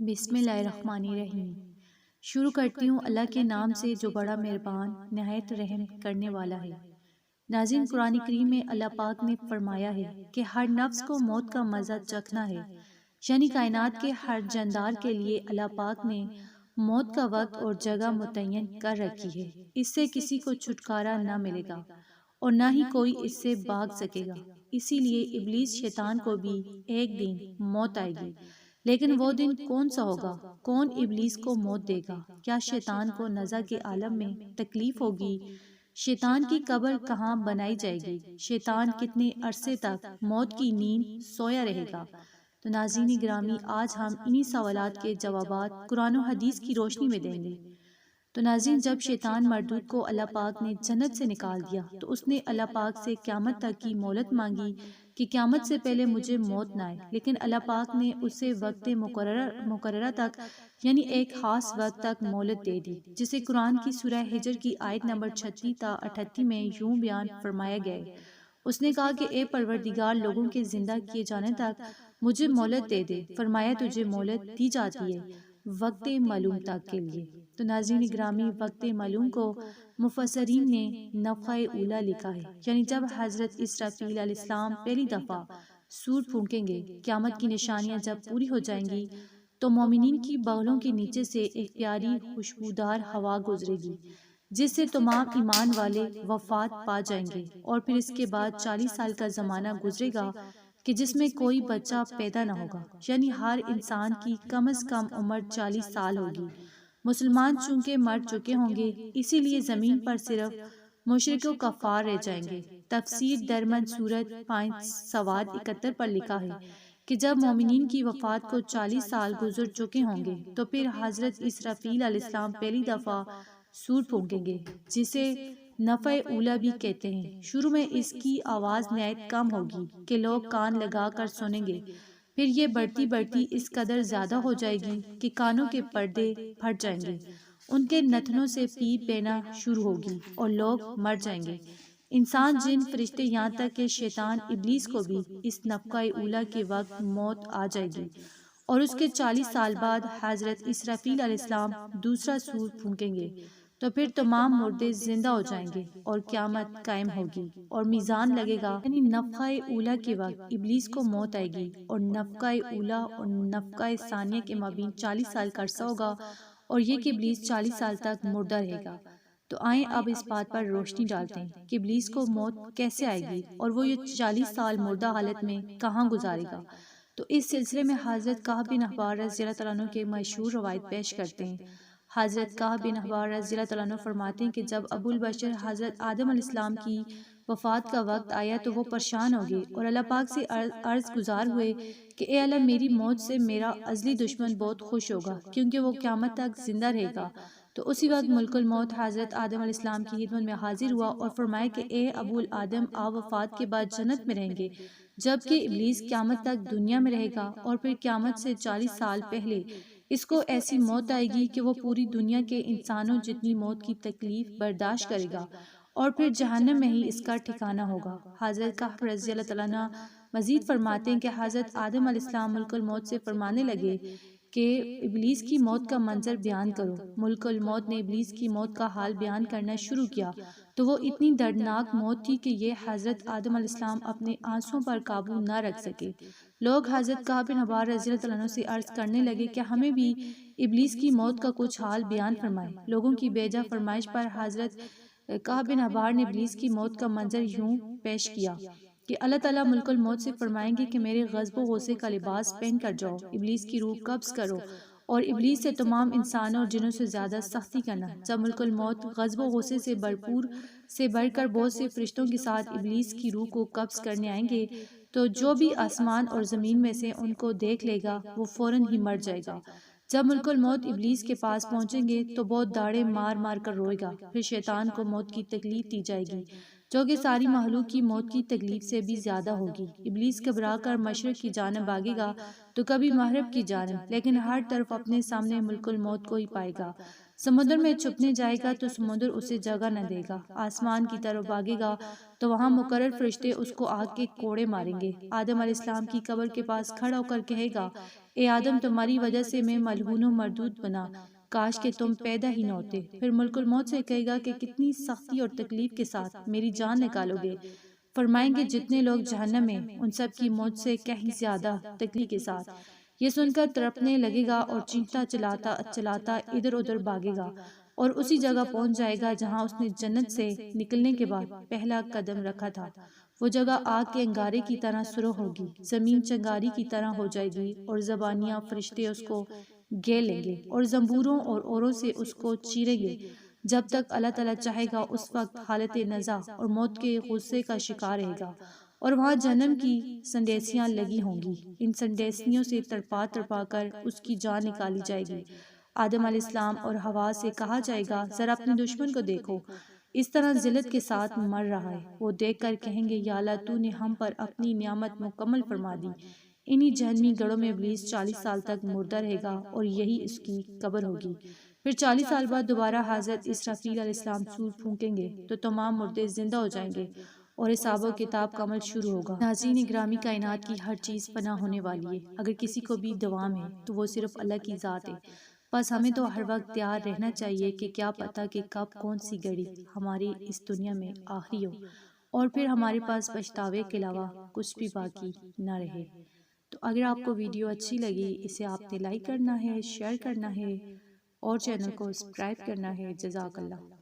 بسم اللہ الرحمن الرحیم۔ شروع کرتی ہوں اللہ کے نام سے جو بڑا مہربان نہایت رحم کرنے والا ہے۔ ناظرین، قرآن کریم میں اللہ پاک نے فرمایا ہے کہ ہر نفس کو موت کا مزہ چکھنا ہے، یعنی کائنات کے ہر جاندار کے لیے اللہ پاک نے موت کا وقت اور جگہ متعین کر رکھی ہے۔ اس سے کسی کو چھٹکارا نہ ملے گا اور نہ ہی کوئی اس سے بھاگ سکے گا۔ اسی لیے ابلیس شیطان کو بھی ایک دن موت آئے گی، لیکن وہ دن کون سا ہوگا؟ کون ابلیس کو موت دے گا؟ کیا شیطان کو نزع کے عالم میں تکلیف ہوگی؟ شیطان کی قبر کہاں بنائی جائے گی؟ شیطان کتنے عرصے تک موت کی نیند سویا رہے گا؟ تو ناظرین گرامی، آج ہم انہی سوالات کے جوابات قرآن و حدیث کی روشنی میں دیں گے۔ تو ناظرین، جب شیطان مردود کو اللہ پاک نے جنت سے نکال دیا تو اس نے اللہ پاک سے قیامت تک کی مہلت مانگی کہ قیامت سے پہلے مجھے موت نہ آئے، لیکن اللہ پاک نے اسے وقت مقررہ تک یعنی ایک خاص وقت تک مہلت دے دی، جسے قرآن کی سورہ ہجر کی آیت نمبر 36 تا 38 میں یوں بیان فرمایا گیا ہے۔ اس نے کہا کہ اے پروردگار، لوگوں کے زندہ کیے جانے تک مجھے مہلت دے دے۔ فرمایا تجھے مہلت دی جاتی ہے وقت معلوم تک کے لیے۔ تو ناظرین گرامی، وقت معلوم کو مفسرین نے نفخہ اولیٰ لکھا ہے، یعنی جب حضرت اسرافیل علیہ السلام پہلی دفعہ سور پھونکیں گے، قیامت کی نشانیاں جب پوری ہو جائیں گی تو مومنین کی بغلوں کے نیچے سے ایک پیاری خوشبودار ہوا گزرے گی، جس سے تمام ایمان والے وفات پا جائیں گے، اور پھر اس کے بعد 40 سال کا زمانہ گزرے گا کہ جس میں کوئی بچہ پیدا نہ ہوگا، یعنی ہر انسان کی کم از کم عمر 40 سال ہوگی۔ مسلمان چونکہ مر چکے ہوں گے، اسی لیے زمین پر صرف مشرک و کفار رہ جائیں گے۔ تفسیر درمن سورت 5 سواد 71 پر لکھا ہے کہ جب مومنین کی وفات کو 40 سال گزر چکے ہوں گے تو پھر حضرت اسرافیل علیہ السلام پہلی دفعہ سور پھونکیں گے، جسے نفخہ اولیٰ بھی کہتے ہیں۔ شروع میں اس کی آواز نہایت کم ہوگی کہ لوگ کان لگا کر سنیں گے، پھر یہ بڑھتی بڑھتی اس قدر زیادہ ہو جائے گی کہ کانوں کے پردے پھٹ جائیں گے، ان کے نتنوں سے پیپ بہنا شروع ہوگی اور لوگ مر جائیں گے، انسان، جن، فرشتے، یہاں تک کہ شیطان ابلیس کو بھی اس نفخہ اولیٰ کے وقت موت آ جائے گی، اور اس کے 40 سال بعد حضرت اسرافیل علیہ السلام دوسرا سور پھونکیں گے تو پھر تمام مردے زندہ ہو جائیں گے اور قیامت قائم ہوگی اور میزان لگے گا۔ یعنی نفخہ اولیٰ کے وقت ابلیس کو موت آئے گی اور نفخہ اولیٰ اور نفخہ ثانیہ کے مابین 40 سال کا عرصہ ہوگا، اور یہ کہ ابلیس 40 سال تک مردہ رہے گا۔ تو آئیں اب اس بات پر روشنی ڈالتے ہیں کہ ابلیس کو موت کیسے آئے گی اور وہ یہ 40 سال مردہ حالت میں کہاں گزارے گا۔ تو اس سلسلے میں حضرت کعب بن احبار رضی اللہ تعالیٰ عنہ کے مشہور روایت پیش کرتے ہیں۔ حضرت کعب بن احبار رضی اللہ تعالیٰ عنہ فرماتے ہیں کہ جب ابو البشر حضرت آدم علیہ السلام کی وفات کا وقت آیا تو وہ پریشان ہو گئے اور اللہ پاک سے عرض گزار ہوئے کہ اے اللہ، میری موت سے میرا ازلی دشمن بہت خوش ہوگا، کیونکہ وہ قیامت تک زندہ رہے گا۔ تو اسی وقت ملک الموت حضرت آدم علیہ السلام کی خدمت میں حاضر ہوا اور فرمایا کہ اے ابو الآدم، آپ وفات کے بعد جنت میں رہیں گے، جبکہ ابلیس قیامت تک دنیا میں رہے گا، اور پھر قیامت سے 40 سال پہلے اس کو ایسی موت آئے گی کہ وہ پوری دنیا کے انسانوں جتنی موت کی تکلیف برداشت کرے گا، اور پھر جہنم میں ہی اس کا ٹھکانہ ہوگا۔ حضرت کعب رضی اللہ تعالیٰ عنہ مزید فرماتے ہیں کہ حضرت آدم علیہ السلام ملک الموت سے فرمانے لگے کہ ابلیس کی موت کا منظر بیان کرو۔ ملک الموت نے ابلیس کی موت کا حال بیان کرنا شروع کیا تو وہ اتنی دردناک موت تھی کہ یہ حضرت آدم علیہ السلام اپنے آنسوؤں پر قابو نہ رکھ سکے۔ لوگ حضرت کعب بن احبار رضی اللہ تعالیٰ عنہ سے عرض کرنے لگے کہ ہمیں بھی ابلیس کی موت کا کچھ حال بیان فرمائے۔ لوگوں کی بیجا فرمائش پر حضرت کعب بن احبار نے ابلیس کی موت کا منظر یوں پیش کیا کہ اللہ تعالیٰ ملک الموت سے فرمائیں گے کہ میرے غضب و غصے کا لباس پہن کر جاؤ، ابلیس کی روح قبض کرو اور ابلیس سے تمام انسانوں اور جنوں سے زیادہ سختی کرنا۔ جب ملک الموت غضب و غصے سے بھرپور سے بڑھ کر بہت سے فرشتوں کے ساتھ ابلیس کی روح کو قبض کرنے آئیں گے تو جو بھی آسمان اور زمین میں سے ان کو دیکھ لے گا وہ فوراً ہی مر جائے گا۔ جب ملک الموت ابلیس کے پاس پہنچیں گے تو بہت داڑے مار مار کر روئے گا، پھر شیطان کو موت کی تکلیف دی جائے گی جو کہ ساری مخلوق کی موت کی تکلیف سے بھی زیادہ ہوگی۔ ابلیس گھبرا کر مشرق کی جانب بھاگے گا تو کبھی مغرب کی جانب، لیکن ہر طرف اپنے سامنے ملک الموت کو ہی پائے گا۔ سمندر میں چھپنے جائے گا تو سمندر اسے جگہ نہ دے گا، آسمان کی طرف بھاگے گا تو وہاں مقرر فرشتے اس کو آگ کے کوڑے ماریں گے۔ آدم علیہ السلام کی قبر کے پاس کھڑا ہو کر کہے گا اے آدم تمہاری وجہ سے میں ملعون و مردود بنا، کاش کہ تم پیدا ہی نہ ہوتے۔ پھر ملک الموت سے کہے گا کہ کتنی سختی اور تکلیف کے ساتھ میری جان نکالو گے۔ فرمائیں گے جتنے لوگ جہنم میں ان سب کی موت سے کہیں زیادہ تکلیف کے ساتھ۔ یہ سن کر تڑپنے لگے گا اور چیختا چلاتا چلاتا ادھر ادھر بھاگے گا اور اسی جگہ پہنچ جائے گا جہاں اس نے جنت سے نکلنے کے بعد پہلا قدم رکھا تھا۔ وہ جگہ آگ کے انگارے کی طرح سرخ ہوگی، زمین چنگاری کی طرح ہو جائے گی اور زبانیاں فرشتے اس کو گے لیں گے اور زنبوروں اور اوروں سے اس کو چیریں گے جب تک اللہ تعالیٰ چاہے گا۔ اس وقت حالت نزع اور موت کے غصے کا شکار رہے گا اور وہاں جہنم کی سنڈیسیاں لگی ہوں گی۔ ان سنڈیسیوں سے تڑپا تڑپا کر اس کی جان نکالی جائے گی۔ آدم علیہ السلام اور حوا سے کہا جائے گا ذرا اپنے دشمن کو دیکھو، اس طرح ذلت کے ساتھ مر رہا ہے۔ وہ دیکھ کر کہیں گے یا اللہ تو نے ہم پر اپنی نعمت مکمل فرما دی۔ انہی جہنمی گڑھوں میں ابلیس 40 سال تک مردہ رہے گا اور یہی اس کی قبر ہوگی۔ پھر 40 سال بعد دوبارہ حضرت اسرافیل علیہ السلام سور پھونکیں گے تو تمام مردے زندہ ہو جائیں گے اور حساب و کتاب کا عمل شروع ہوگا۔ ناظرین گرامی، کائنات کی ہر چیز فنا ہونے والی ہے، اگر کسی کو بھی دوام ہے تو وہ صرف اللہ کی ذات ہے۔ بس ہمیں تو ہر وقت تیار رہنا چاہیے کہ کیا پتہ کہ کب کون سی گھڑی ہماری اس دنیا میں آخری ہو اور پھر ہمارے پاس پچھتاوے کے علاوہ کچھ بھی باقی نہ رہے۔ تو اگر آپ کو ویڈیو اچھی لگی، اسے آپ نے لائک کرنا ہے، شیئر کرنا ہے اور چینل کو سبسکرائب کرنا ہے۔ جزاک اللہ۔